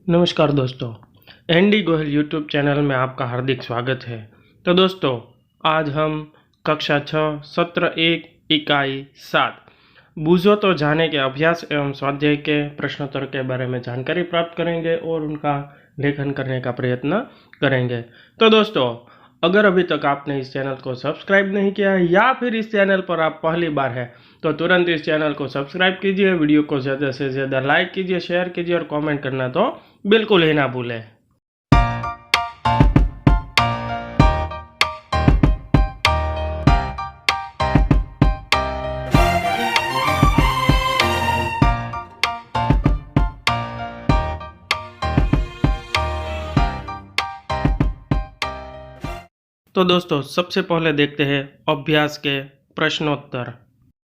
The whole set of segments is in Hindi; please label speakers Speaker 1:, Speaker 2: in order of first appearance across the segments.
Speaker 1: नमस्कार दोस्तों, एनडी गोयल यूट्यूब चैनल में आपका हार्दिक स्वागत है। तो दोस्तों, आज हम कक्षा 6 सत्र 1 इकाई 7 बूझो तो जाने के अभ्यास एवं स्वाध्याय के प्रश्नोत्तर के बारे में जानकारी प्राप्त करेंगे और उनका लेखन करने का प्रयत्न करेंगे। तो दोस्तों, अगर अभी तक आपने इस चैनल को सब्सक्राइब नहीं किया है या फिर इस चैनल पर आप पहली बार हैं तो तुरंत इस चैनल को सब्सक्राइब कीजिए, वीडियो को ज़्यादा से ज़्यादा लाइक कीजिए, शेयर कीजिए और कमेंट करना तो बिल्कुल ही ना भूलें। तो दोस्तों, सबसे पहले देखते हैं अभ्यास के प्रश्नोत्तर।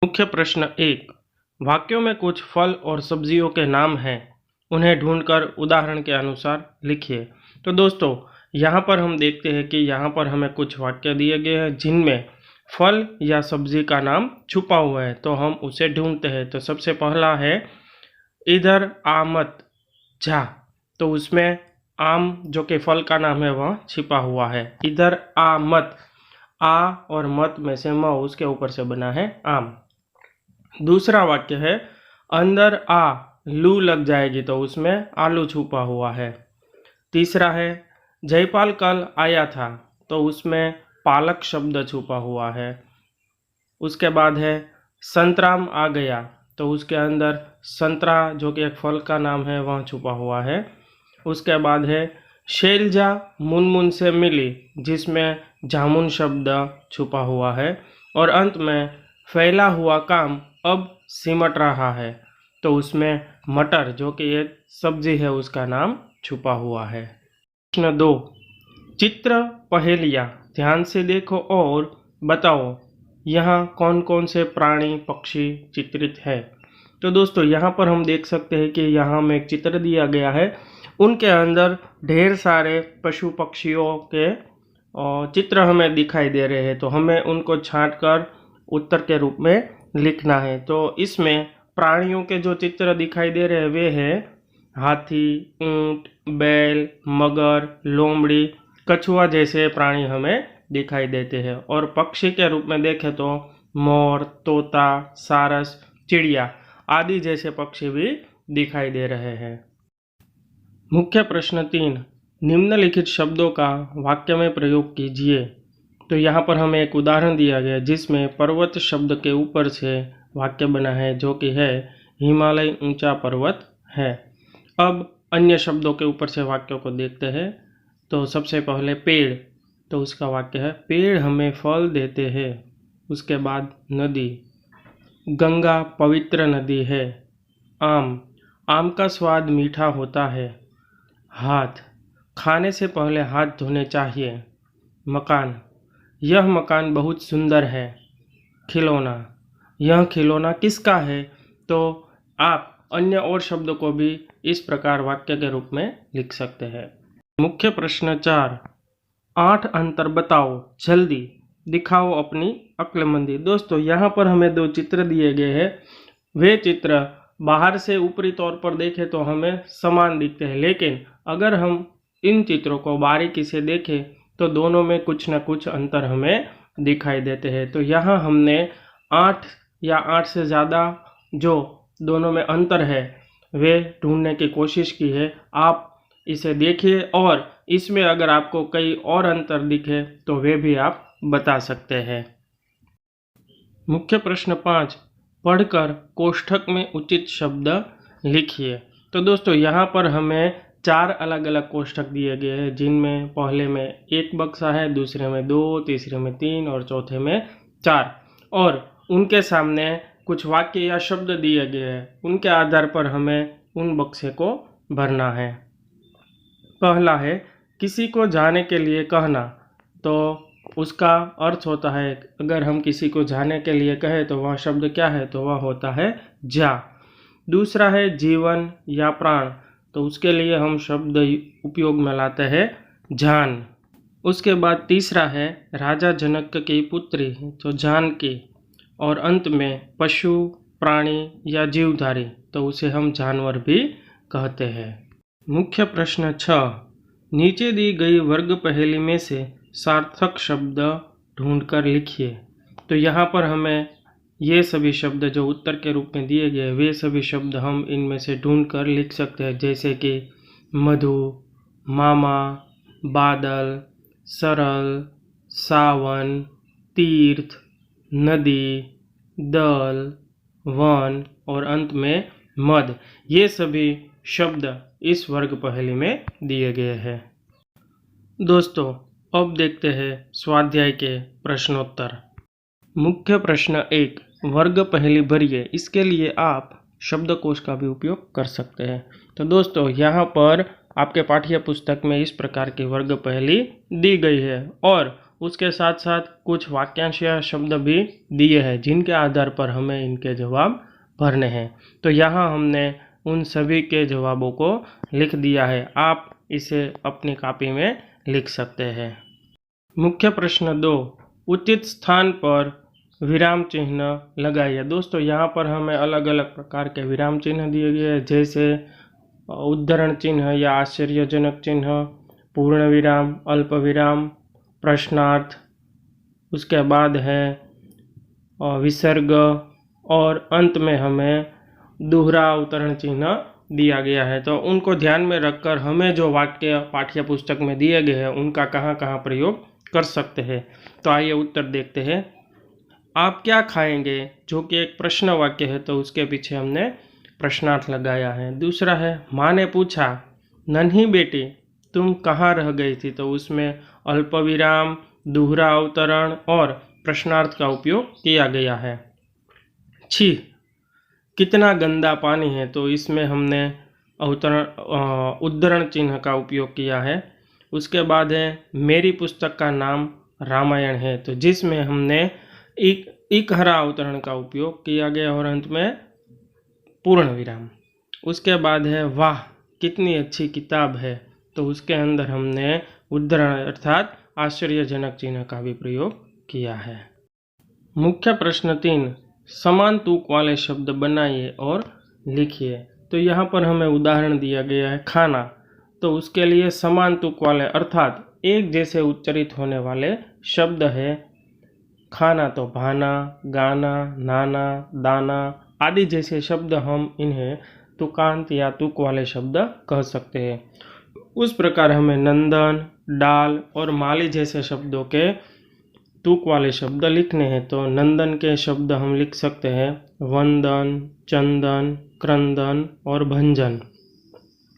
Speaker 1: मुख्य प्रश्न 1, वाक्यों में कुछ फल और सब्जियों के नाम हैं, उन्हें ढूंढकर उदाहरण के अनुसार लिखिए। तो दोस्तों, यहाँ पर हम देखते हैं कि यहाँ पर हमें कुछ वाक्य दिए गए हैं जिनमें फल या सब्जी का नाम छुपा हुआ है, तो हम उसे ढूंढते हैं। तो सबसे पहला है इधर आ मत जा, तो उसमें आम जो कि फल का नाम है वह छिपा हुआ है। इधर आ मत, आ और मत में से म उसके ऊपर से बना है आम। दूसरा वाक्य है अंदर आ लू लग जाएगी, तो उसमें आलू छुपा हुआ है। तीसरा है जयपाल कल आया था, तो उसमें पालक शब्द छुपा हुआ है। उसके बाद है संतराम आ गया, तो उसके अंदर संतरा जो कि एक फल का नाम है वह छुपा हुआ है। उसके बाद है शैलजा मुनमुन से मिली, जिसमें जामुन शब्द छुपा हुआ है। और अंत में फैला हुआ काम अब सिमट रहा है, तो उसमें मटर जो कि एक सब्जी है उसका नाम छुपा हुआ है। प्रश्न 2, चित्र पहेलियाँ ध्यान से देखो और बताओ यहाँ कौन कौन से प्राणी पक्षी चित्रित है। तो दोस्तों, यहाँ पर हम देख सकते हैं कि यहाँ हमें एक चित्र दिया गया है, उनके अंदर ढेर सारे पशु पक्षियों के चित्र हमें दिखाई दे रहे हैं, तो हमें उनको छांटकर उत्तर के रूप में लिखना है। तो इसमें प्राणियों के जो चित्र दिखाई दे रहे हैं वे हैं हाथी, ऊंट, बैल, मगर, लोमड़ी, कछुआ जैसे प्राणी हमें दिखाई देते हैं। और पक्षी के रूप में देखें तो मोर, तोता, सारस, चिड़िया आदि जैसे पक्षी भी दिखाई दे रहे हैं। मुख्य प्रश्न 3, निम्नलिखित शब्दों का वाक्य में प्रयोग कीजिए। तो यहाँ पर हमें एक उदाहरण दिया गया जिसमें पर्वत शब्द के ऊपर से वाक्य बना है जो कि है हिमालय ऊंचा पर्वत है। अब अन्य शब्दों के ऊपर से वाक्यों को देखते हैं। तो सबसे पहले पेड़, तो उसका वाक्य है पेड़ हमें फल देते हैं। उसके बाद नदी, गंगा पवित्र नदी है। आम, आम का स्वाद मीठा होता है। हाथ, खाने से पहले हाथ धोने चाहिए। मकान, यह मकान बहुत सुंदर है। खिलौना, यह खिलौना किसका है। तो आप अन्य और शब्दों को भी इस प्रकार वाक्य के रूप में लिख सकते हैं। मुख्य प्रश्न 4, 8 अंतर बताओ, जल्दी दिखाओ अपनी अक्लमंदी। दोस्तों, यहाँ पर हमें 2 चित्र दिए गए हैं। वे चित्र बाहर से ऊपरी तौर पर देखें तो हमें समान दिखते हैं, लेकिन अगर हम इन चित्रों को बारीकी से देखें तो दोनों में कुछ न कुछ अंतर हमें दिखाई देते हैं। तो यहाँ हमने 8 या 8 से ज़्यादा जो दोनों में अंतर है वे ढूंढने की कोशिश की है। आप इसे देखिए और इसमें अगर आपको कई और अंतर दिखे तो वे भी आप बता सकते हैं। मुख्य प्रश्न 5, पढ़कर कोष्ठक में उचित शब्द लिखिए। तो दोस्तों, यहाँ पर हमें 4 अलग अलग कोष्ठक दिए गए हैं जिनमें पहले में 1 बक्सा है, दूसरे में 2, तीसरे में 3 और चौथे में 4। और उनके सामने कुछ वाक्य या शब्द दिए गए हैं, उनके आधार पर हमें उन बक्से को भरना है। पहला है किसी को जाने के लिए कहना, तो उसका अर्थ होता है अगर हम किसी को जाने के लिए कहें तो वह शब्द क्या है, तो वह होता है जा। दूसरा है जीवन या प्राण, तो उसके लिए हम शब्द उपयोग में लाते हैं जान। उसके बाद तीसरा है राजा जनक की पुत्री, तो जानकी। और अंत में पशु, प्राणी या जीवधारी, तो उसे हम जानवर भी कहते हैं। मुख्य प्रश्न 6, नीचे दी गई वर्ग पहेली में से सार्थक शब्द ढूंढकर लिखिए। तो यहाँ पर हमें ये सभी शब्द जो उत्तर के रूप में दिए गए वे सभी शब्द हम इनमें से ढूंढकर लिख सकते हैं, जैसे कि मधु, मामा, बादल, सरल, सावन, तीर्थ, नदी, दल, वन और अंत में मद। ये सभी शब्द इस वर्ग पहेली में दिए गए हैं। दोस्तों, अब देखते हैं स्वाध्याय के प्रश्नोत्तर। मुख्य प्रश्न 1, वर्ग पहेली भरिए। इसके लिए आप शब्दकोश का भी उपयोग कर सकते हैं। तो दोस्तों, यहाँ पर आपके पाठ्य पुस्तक में इस प्रकार की वर्ग पहेली दी गई है और उसके साथ साथ कुछ वाक्यांश या शब्द भी दिए हैं जिनके आधार पर हमें इनके जवाब भरने हैं। तो यहाँ हमने उन सभी के जवाबों को लिख दिया है। आप इसे अपनी कॉपी में लिख सकते हैं। मुख्य प्रश्न 2, उचित स्थान पर विराम चिन्ह लगाइए। दोस्तों, यहाँ पर हमें अलग अलग प्रकार के विराम चिन्ह दिए गए हैं, जैसे उद्धरण चिन्ह या आश्चर्यजनक चिन्ह, पूर्ण विराम, अल्प विराम, प्रश्नार्थ, उसके बाद है विसर्ग और अंत में हमें दोहरा अवतरण चिन्ह दिया गया है। तो उनको ध्यान में रखकर हमें जो वाक्य पाठ्य पुस्तक में दिए गए हैं उनका कहाँ कहाँ प्रयोग कर सकते हैं। तो आइए उत्तर देखते हैं। आप क्या खाएंगे, जो कि एक प्रश्न वाक्य है, तो उसके पीछे हमने प्रश्नार्थ लगाया है। दूसरा है, माँ ने पूछा, नन्ही बेटी तुम कहाँ रह गई थी, तो उसमें अल्प विराम, दोहरा अवतरण और प्रश्नार्थ का उपयोग किया गया है। छी, कितना गंदा पानी है, तो इसमें हमने उद्धरण चिन्ह का उपयोग किया है। उसके बाद है, मेरी पुस्तक का नाम रामायण है, तो जिसमें हमने इकहरा अवतरण का उपयोग किया गया और अंत में पूर्ण विराम। उसके बाद है, वाह कितनी अच्छी किताब है, तो उसके अंदर हमने उद्धरण अर्थात आश्चर्यजनक चिन्ह का भी प्रयोग किया है। मुख्य प्रश्न 3, समान तुक वाले शब्द बनाइए और लिखिए। तो यहाँ पर हमें उदाहरण दिया गया है खाना, तो उसके लिए समान तुक वाले अर्थात एक जैसे उच्चरित होने वाले शब्द है खाना। तो भाना, गाना, नाना, दाना आदि जैसे शब्द हम इन्हें तुकांत या तुक वाले शब्द कह सकते हैं। उस प्रकार हमें नंदन, डाल और माली जैसे शब्दों के तुक वाले शब्द लिखने हैं। तो नंदन के शब्द हम लिख सकते हैं वंदन, चंदन, क्रंदन और भंजन।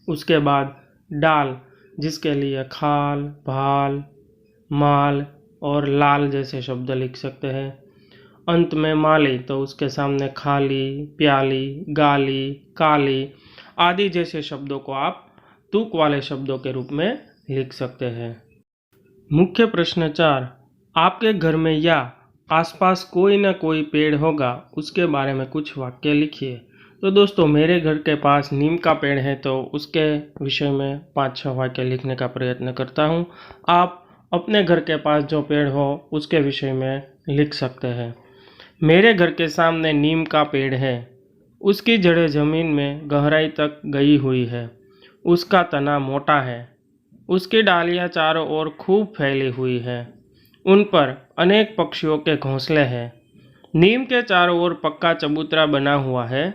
Speaker 1: उसके बाद डाल, जिसके लिए खाल, भाल, माल और लाल जैसे शब्द लिख सकते हैं। अंत में माली, तो उसके सामने खाली, प्याली, गाली, काली आदि जैसे शब्दों को आप तुक वाले शब्दों के रूप में लिख सकते हैं। मुख्य प्रश्न 4, आपके घर में या आसपास कोई ना कोई पेड़ होगा, उसके बारे में कुछ वाक्य लिखिए। तो दोस्तों, मेरे घर के पास नीम का पेड़ है, तो उसके विषय में 5-6 वाक्य लिखने का प्रयत्न करता हूँ। आप अपने घर के पास जो पेड़ हो उसके विषय में लिख सकते हैं। मेरे घर के सामने नीम का पेड़ है, उसकी जड़ें जमीन में गहराई तक गई हुई है, उसका तना मोटा है, उसकी डालियाँ चारों ओर खूब फैली हुई है, उन पर अनेक पक्षियों के घोंसले हैं। नीम के चारों ओर पक्का चबूतरा बना हुआ है,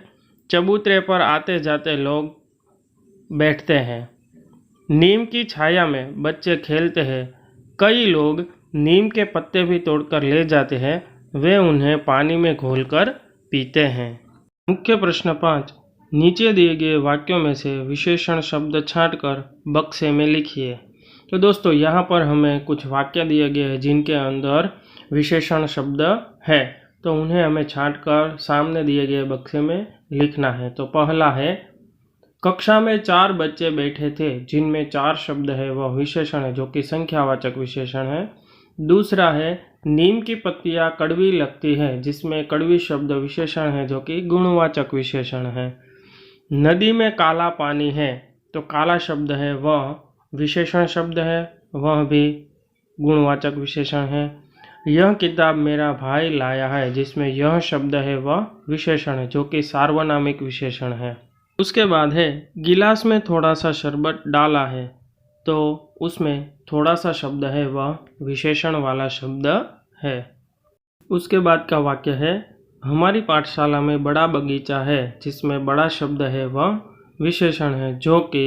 Speaker 1: चबूतरे पर आते जाते लोग बैठते हैं। नीम की छाया में बच्चे खेलते हैं। कई लोग नीम के पत्ते भी तोड़कर ले जाते हैं, वे उन्हें पानी में घोलकर पीते हैं। मुख्य प्रश्न 5, नीचे दिए गए वाक्यों में से विशेषण शब्द छांटकर बक्से में लिखिए। तो दोस्तों, यहाँ पर हमें कुछ वाक्य दिए गए हैं जिनके अंदर विशेषण शब्द है, तो उन्हें हमें छांटकर सामने दिए गए बक्से में लिखना है। तो पहला है, कक्षा में 4 बच्चे बैठे थे, जिनमें 4 शब्द है वह विशेषण है जो कि संख्यावाचक विशेषण है। दूसरा है, नीम की पत्तियां कड़वी लगती है, जिसमें कड़वी शब्द विशेषण है जो कि गुणवाचक विशेषण है। नदी में काला पानी है, तो काला शब्द है वह विशेषण शब्द है, वह भी गुणवाचक विशेषण है। यह किताब मेरा भाई लाया है, जिसमें यह शब्द है वह विशेषण है जो कि सार्वनामिक विशेषण है। उसके बाद है गिलास में थोड़ा सा शरबत डाला है, तो उसमें थोड़ा सा शब्द है वह विशेषण वाला शब्द है। उसके बाद का वाक्य है हमारी पाठशाला में बड़ा बगीचा है, जिसमें बड़ा शब्द है वह विशेषण है जो कि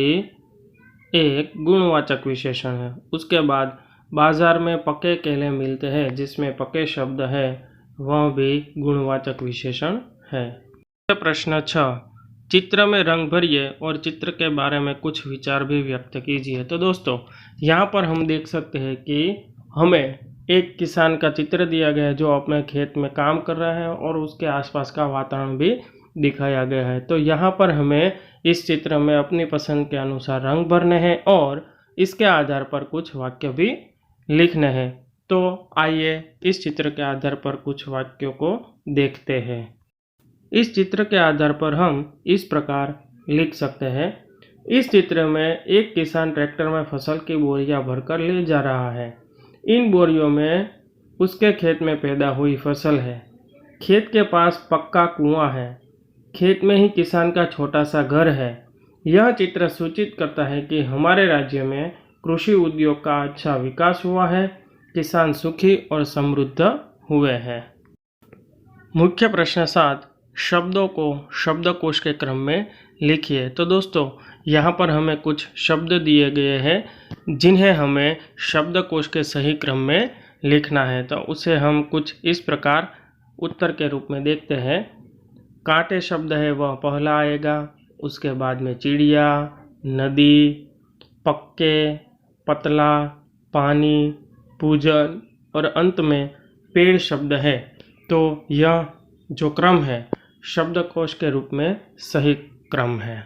Speaker 1: एक गुणवाचक विशेषण है। उसके बाद बाजार में पके केले मिलते हैं, जिसमें पके शब्द है वह भी गुणवाचक विशेषण है। प्रश्न 6, चित्र में रंग भरिए और चित्र के बारे में कुछ विचार भी व्यक्त कीजिए। तो दोस्तों यहाँ पर हम देख सकते हैं कि हमें एक किसान का चित्र दिया गया है जो अपने खेत में काम कर रहा है और उसके आसपास का वातावरण भी दिखाया गया है। तो यहाँ पर हमें इस चित्र में अपनी पसंद के अनुसार रंग भरने हैं और इसके आधार पर कुछ वाक्य भी लिखने हैं। तो आइए इस चित्र के आधार पर कुछ वाक्यों को देखते हैं। इस चित्र के आधार पर हम इस प्रकार लिख सकते हैं। इस चित्र में एक किसान ट्रैक्टर में फसल की बोरियां भरकर ले जा रहा है। इन बोरियों में उसके खेत में पैदा हुई फसल है। खेत के पास पक्का कुआं है। खेत में ही किसान का छोटा सा घर है। यह चित्र सूचित करता है कि हमारे राज्य में कृषि उद्योग का अच्छा विकास हुआ है। किसान सुखी और समृद्ध हुए हैं। मुख्य प्रश्न 7, शब्दों को शब्दकोश के क्रम में लिखिए। तो दोस्तों यहाँ पर हमें कुछ शब्द दिए गए हैं जिन्हें हमें शब्दकोश के सही क्रम में लिखना है। तो उसे हम कुछ इस प्रकार उत्तर के रूप में देखते हैं। कांटे शब्द है वह पहला आएगा, उसके बाद में चिड़िया, नदी, पक्के, पतला, पानी, पूजन और अंत में पेड़ शब्द है। तो यह जो क्रम है शब्दकोश के रूप में सही क्रम है।